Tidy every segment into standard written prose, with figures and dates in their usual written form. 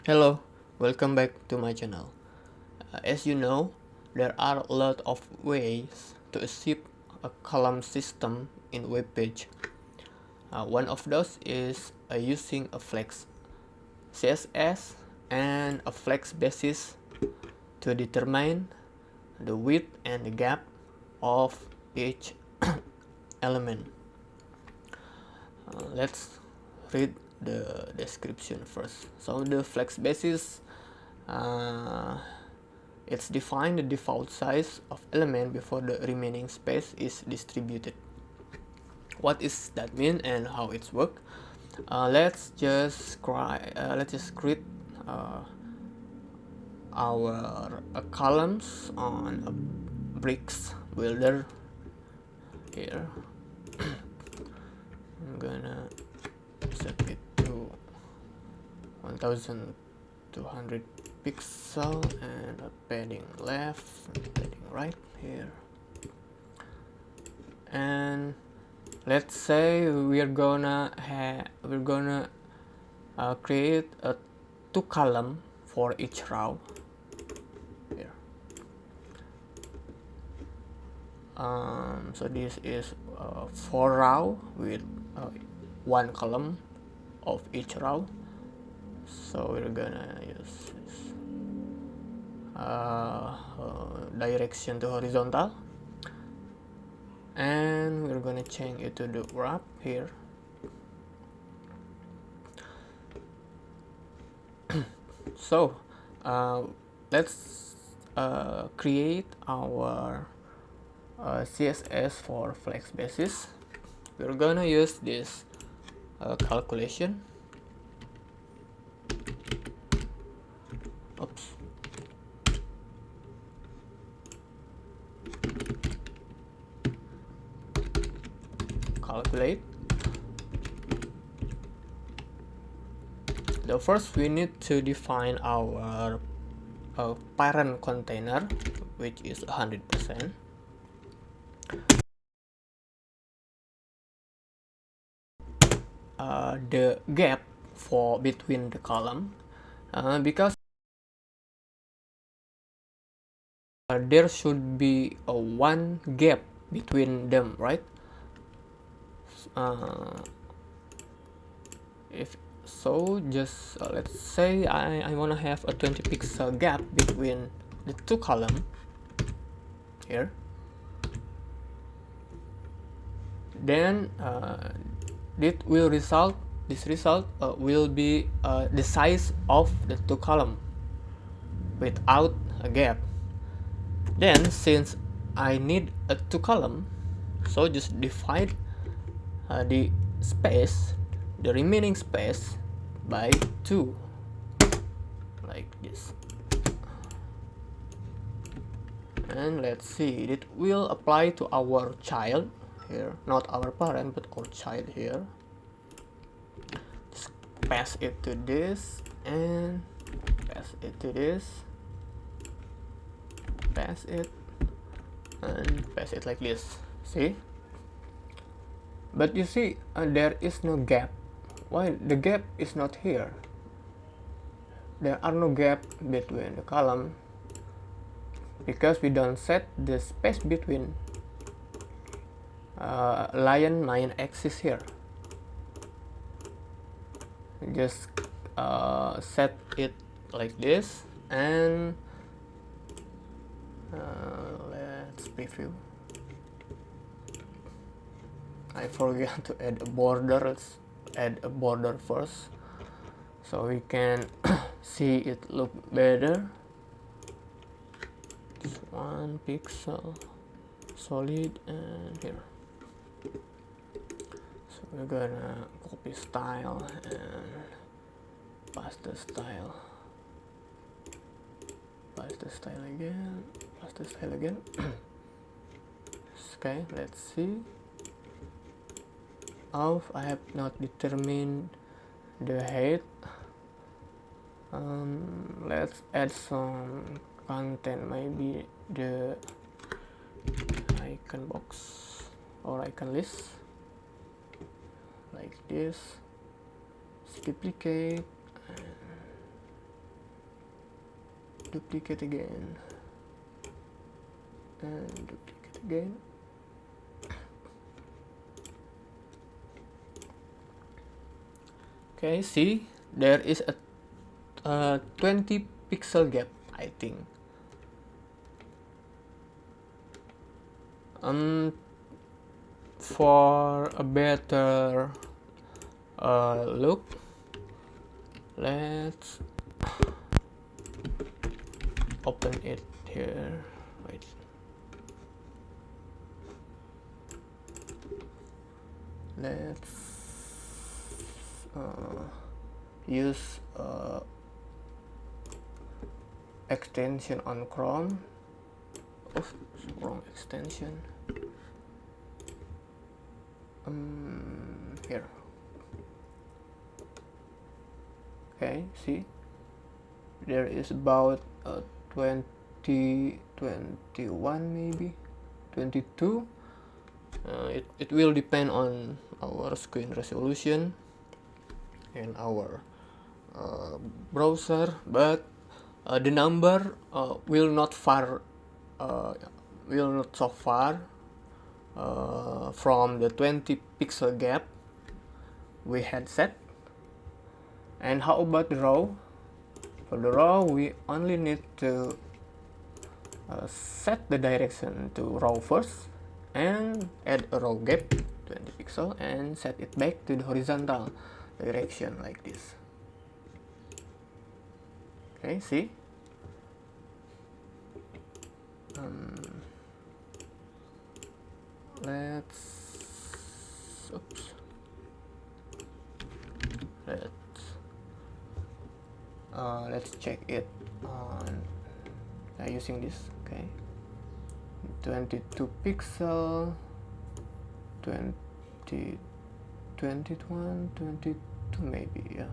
Hello, welcome back to my channel. As you know, there are a lot of ways to achieve a column system in web page. One of those is using a flex CSS and a flex basis to determine the width and the gap of each element. Let's read the description first. So the flex basis it's defined the default size of element before the remaining space is distributed. What is that mean and how it's work? Let's just create our columns on a bricks builder here. I'm gonna set it to 1200 pixel and a padding left and padding right here. And let's say we're gonna create a two column for each row here. So this is 4 row with one column of each row. So we're gonna use this direction to horizontal, and we're gonna change it to the wrap here. So let's create our CSS for flex basis. We're gonna use this calculation. Oops. Calculate. The first we need to define our parent container, which is 100%. The gap for between the column, because there should be a one gap between them, right? If so, just let's say I want to have a 20 pixel gap between the two column here. Then this result will be the size of the two column without a gap. Then since I need a two column, so just divide the space, the remaining space, by 2, like this. And let's see, it will apply to our child here, not our parent but our child here. Just pass it to this and pass it to this, pass it and pass it like this. See? But you see, there is no gap. Why the gap is not here? There are no gap between the column because we don't set the space between line 9 axis here. Just set it like this, and let's preview. I forgot to add a border. Let's add a border first so we can see it look better. Just 1 pixel solid, and here. So we're gonna copy style and paste the style. Paste the style again. Paste the style again. Okay, let's see. Oh, I have not determined the height. Let's add some content, maybe the icon box or icon list like this. Let's duplicate, duplicate again and duplicate again. Okay, see, there is a 20 pixel gap, I think. For a better look, let's open it here. Wait. Let's use extension on Chrome. Oof, wrong extension. Here. Okay, see, there is about 20, 21 maybe, 22. It will depend on our screen resolution and our browser, but the number will not so far from the 20 pixel gap we had set. And how about the row? For the row, we only need to set the direction to row first and add a row gap 20 pixel and set it back to the horizontal direction like this. Okay, see? Let's check it on using this. Okay, 22 pixel, 20, 21, 22 maybe, yeah,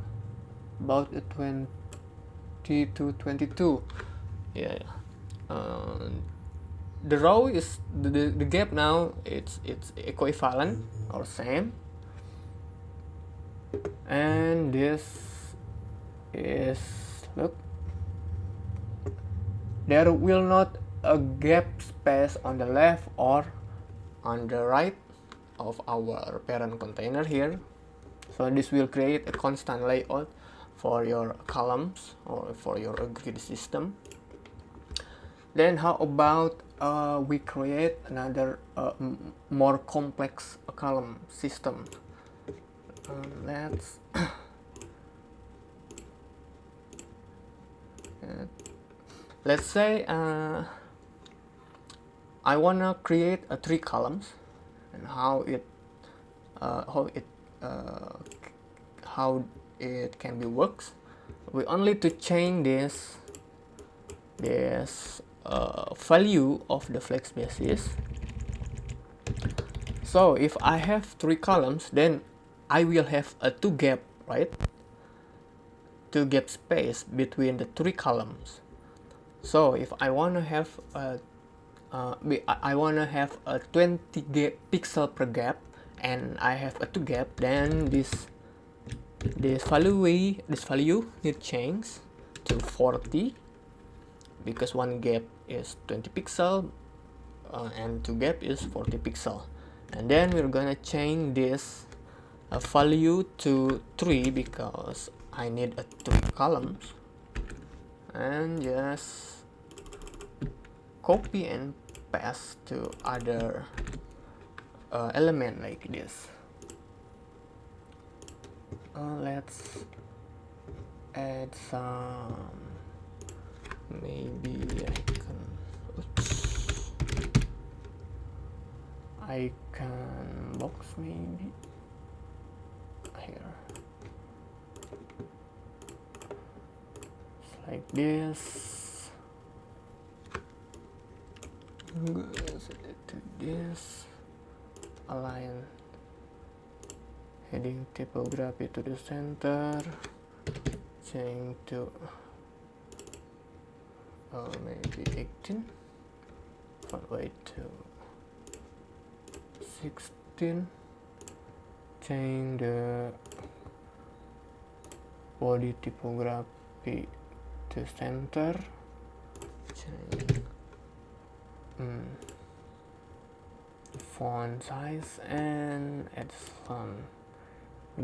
about a 20 to 22. Yeah. The row is the gap now, it's equivalent or same, and this is, look, there will not a gap space on the left or on the right of our parent container here. So this will create a constant layout for your columns or for your grid system. Then how about we create another more complex column system. Let's say I wanna create 3 columns, and how it can be works. We only to change this value of the flex basis. So if I have 3 columns, then I will have a 2 gap, right? 2 gap space between the 3 columns. So if I wanna have a 20 pixel per gap, and I have a 2 gap, then this value need change to 40, because 1 gap is 20 pixel and 2 gap is 40 pixel. And then we're gonna change this value to 3 because I need 3 columns, and just copy and paste to other element like this. Let's add some, maybe icon box, maybe here. It's like this. Set it to this. Align heading typography to the center. Change to maybe 18. Font weight to 16. Change the body typography to center. change font size and add some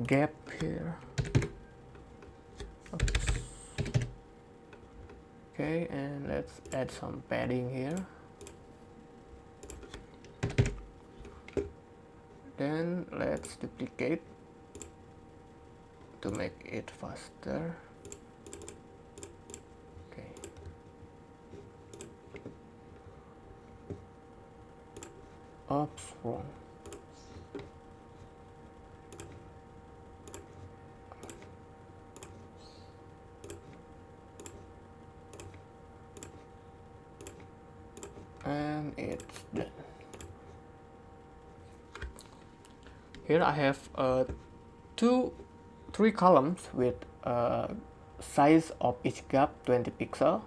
gap here. Oops. Okay, and let's add some padding here. Then let's duplicate to make it faster. Okay. Oops, wrong. And it's done. Here I have three columns with size of each gap 20 pixel.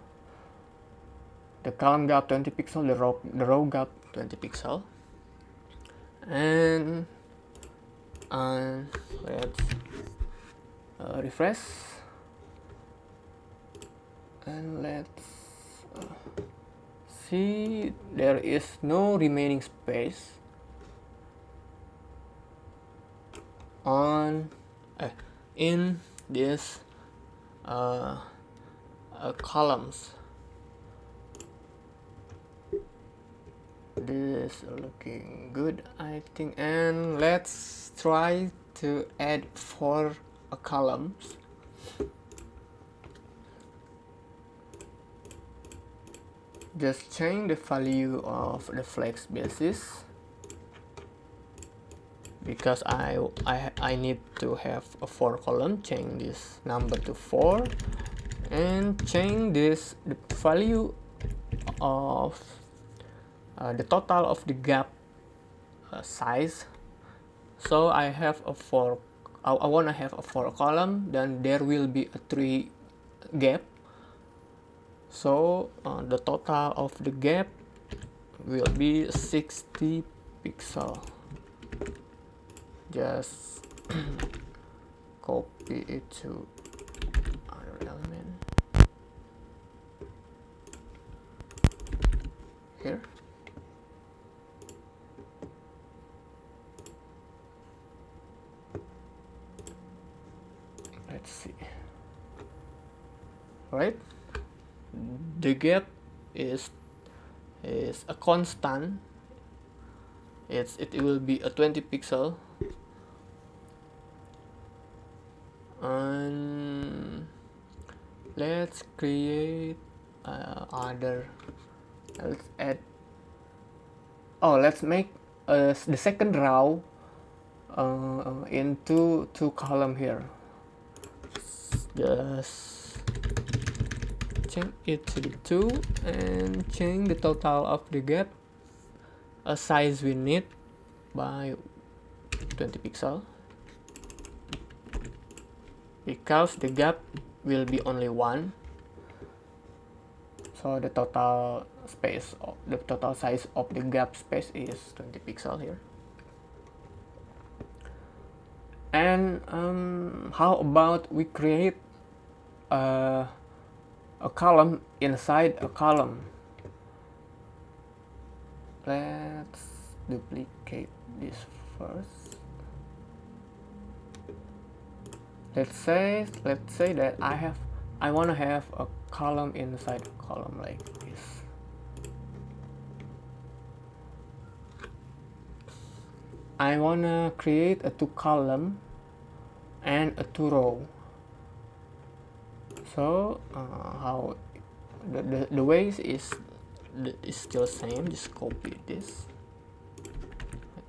The column gap 20 pixel, the row gap 20 pixel. And let's refresh. And let's see, there is no remaining space on in this columns. This is looking good, I think, and let's try to add 4 columns. Just change the value of the flex basis because I need to have a 4 column. Change this number to 4 and change this the value of the total of the gap size. So I have a 4. I want to have a 4 column. Then there will be a 3 gap. So the total of the gap will be 60 pixel. Just copy it to other element here. Let's see. Right, the gap is a constant. It will be a 20 pixel, and let's create other. Let's add. Let's make the second row into 2 column here. Just change it to the 2 and change the total of the gap size we need by 20 pixel because the gap will be only 1, so the total space of the total size of the gap space is 20 pixel here. And how about we create a column inside a column? Let's duplicate this first. Let's say that I want to have a column inside a column like this. I want to create a 2 column and a 2 row. So how the ways is still same. Just copy this,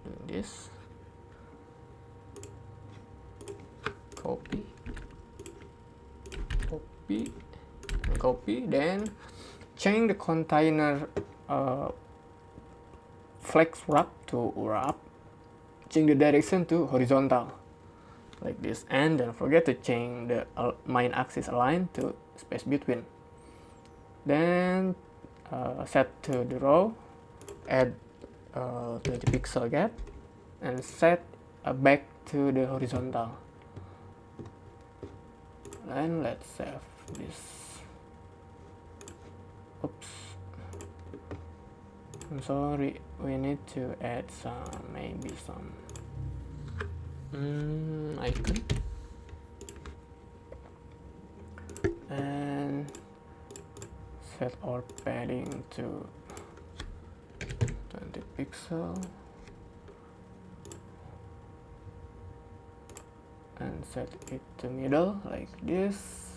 doing this, copy, then change the container flex wrap to wrap, change the direction to horizontal like this, and don't forget to change the main axis align to space between. Then set to the row, add 20 pixel gap, and set back to the horizontal. And let's save this. Oops. I'm sorry, we need to add some, maybe some icon, and set our padding to 20 pixel, and set it to middle like this,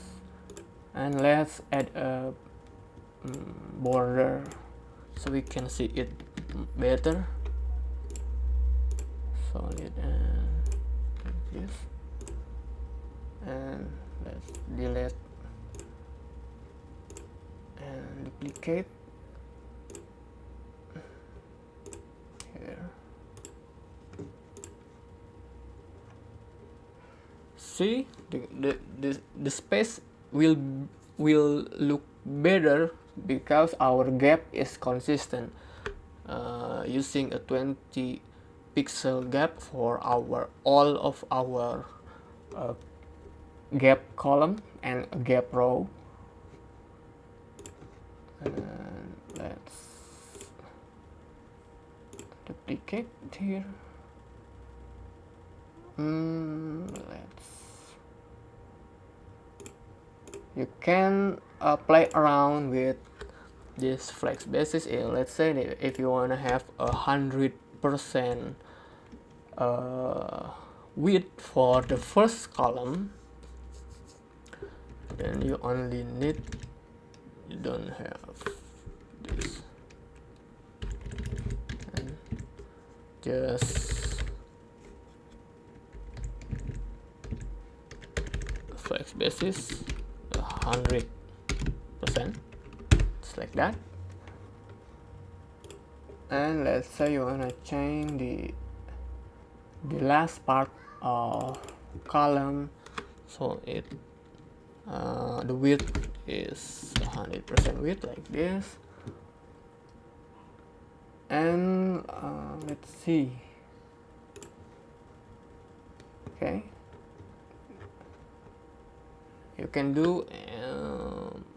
and let's add a border so we can see it better. Solid and like this, and let's delete and duplicate here. See, the space will look better because our gap is consistent, using a 20 pixel gap for all of our gap column and a gap row. And let's duplicate here. You can play around with this flex basis. Let's say that if you want to have 100% width for the first column, then you only need, you don't have this, and just flex basis 100%, just like that. And let's say you wanna change the last part of column, so it the width is 100% width like this. And let's see, okay, you can do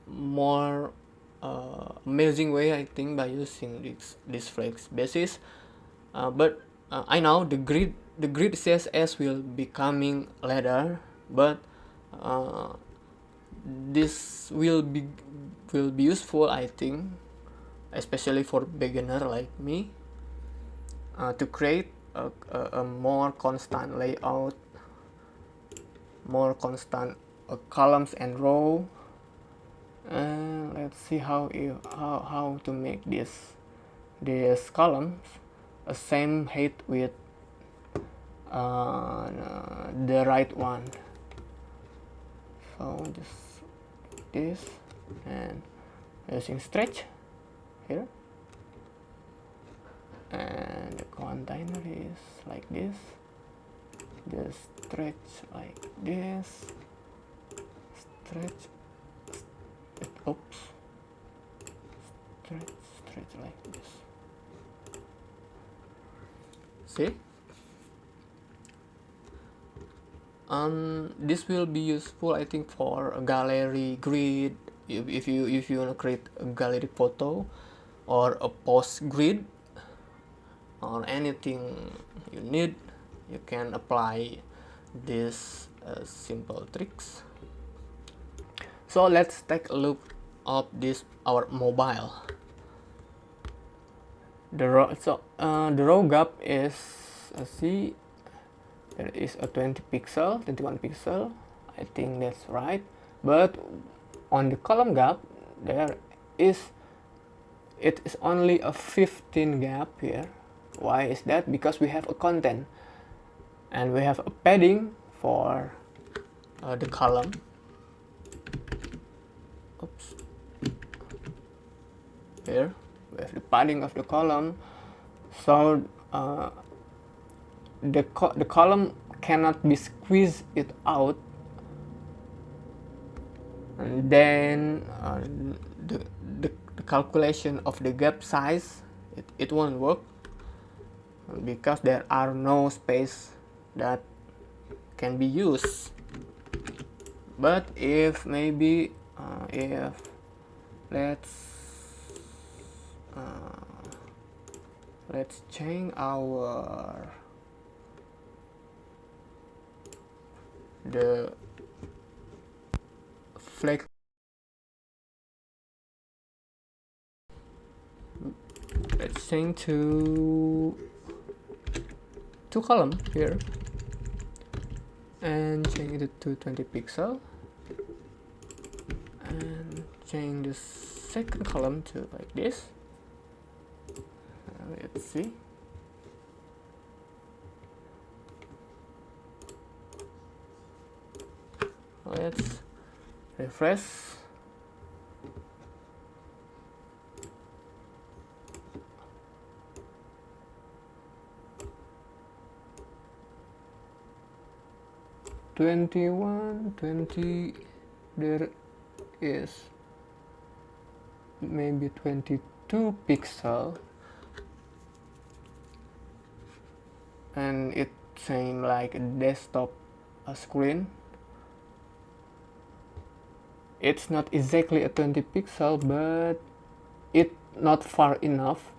more amazing way, I think, by using this flex basis, but I know the grid CSS will be coming later, but this will be useful, I think, especially for beginner like me, to create a more constant layout, more constant columns and row. And let's see how to make these columns the same height with the right one. So just this, and using stretch here, and the container is like this, just stretch like this, stretch, oops, stretch like this. See, this will be useful, I think, for a gallery grid. If you want to create a gallery photo or a post grid or anything you need, you can apply these simple tricks. So let's take a look at our mobile. The row gap is, see, there is a 21 pixel, I think that's right. But on the column gap, it is only a 15 gap here. Why is that? Because we have a content and we have a padding for the column. Oops. Here we have the padding of the column, so the column cannot be squeezed it out, and then the calculation of the gap size, it won't work because there are no space that can be used. But if maybe if let's let's change our the flex. Let's change to two column here and change it to 20 pixel and change the second column to like this. Let's see. Let's refresh. $21.20. There is maybe 22 pixel, and it saying like a desktop screen. It's not exactly a 20 pixel, but it not far enough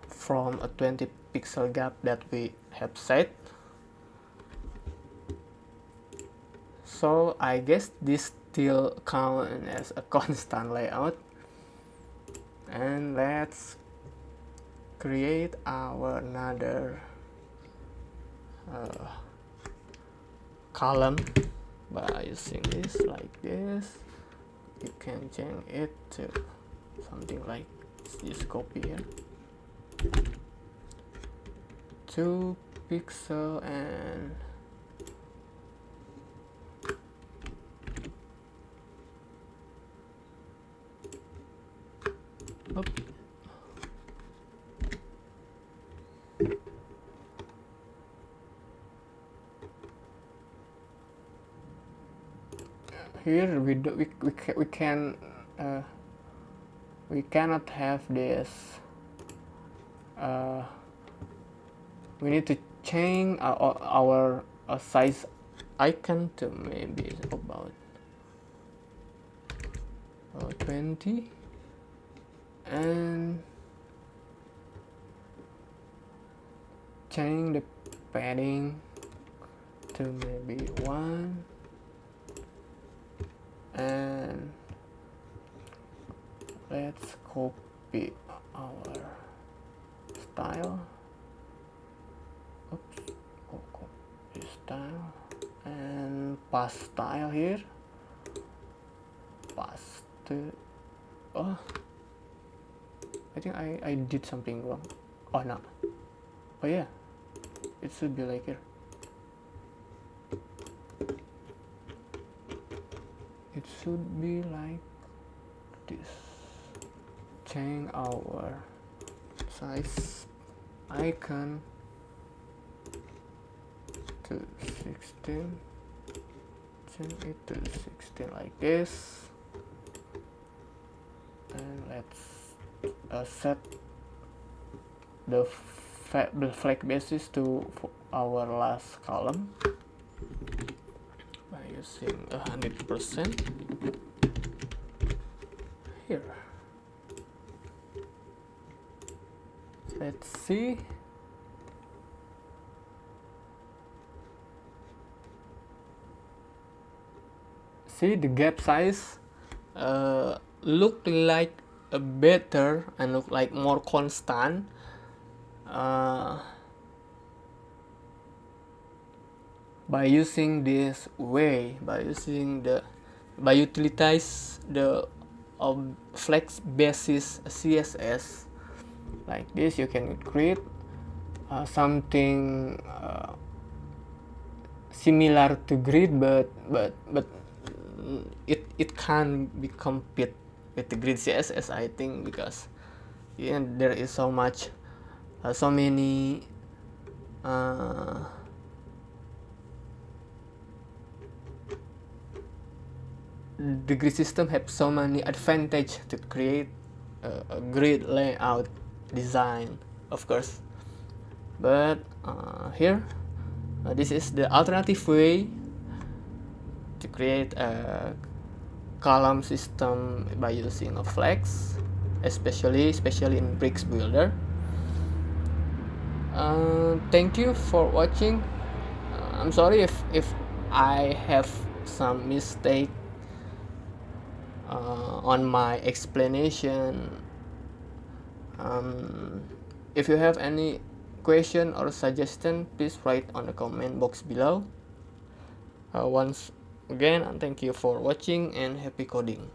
from a 20 pixel gap that we have set. So I guess this still count as a constant layout. And let's create our another column by using this like this. You can change it to something like this. Copy here, 2 pixel and oops. Here we cannot have this. We need to change our size icon to maybe about 20 and change the padding to maybe 1 and let's copy our style. Oops, copy style and paste style here. Paste. Oh, I think I did something wrong. Oh no. Oh yeah, it should be like here. It should be like this. Change our size icon to 16. Change it to 16 like this. And let's set the flag basis to our last column by using 100% here. Let's see. See the gap size look like a better and look like more constant by using this way, by utilize the flex basis CSS like this. You can create something similar to grid, but it can't be compete with the grid CSS, I think, because yeah, there is so much so many the grid system have so many advantage to create a grid layout design, of course. But here this is the alternative way to create a column system by using a flex, especially in Bricks Builder. Thank you for watching. I'm sorry if I have some mistake on my explanation. If you have any question or suggestion, please write on the comment box below. Once again, thank you for watching and happy coding.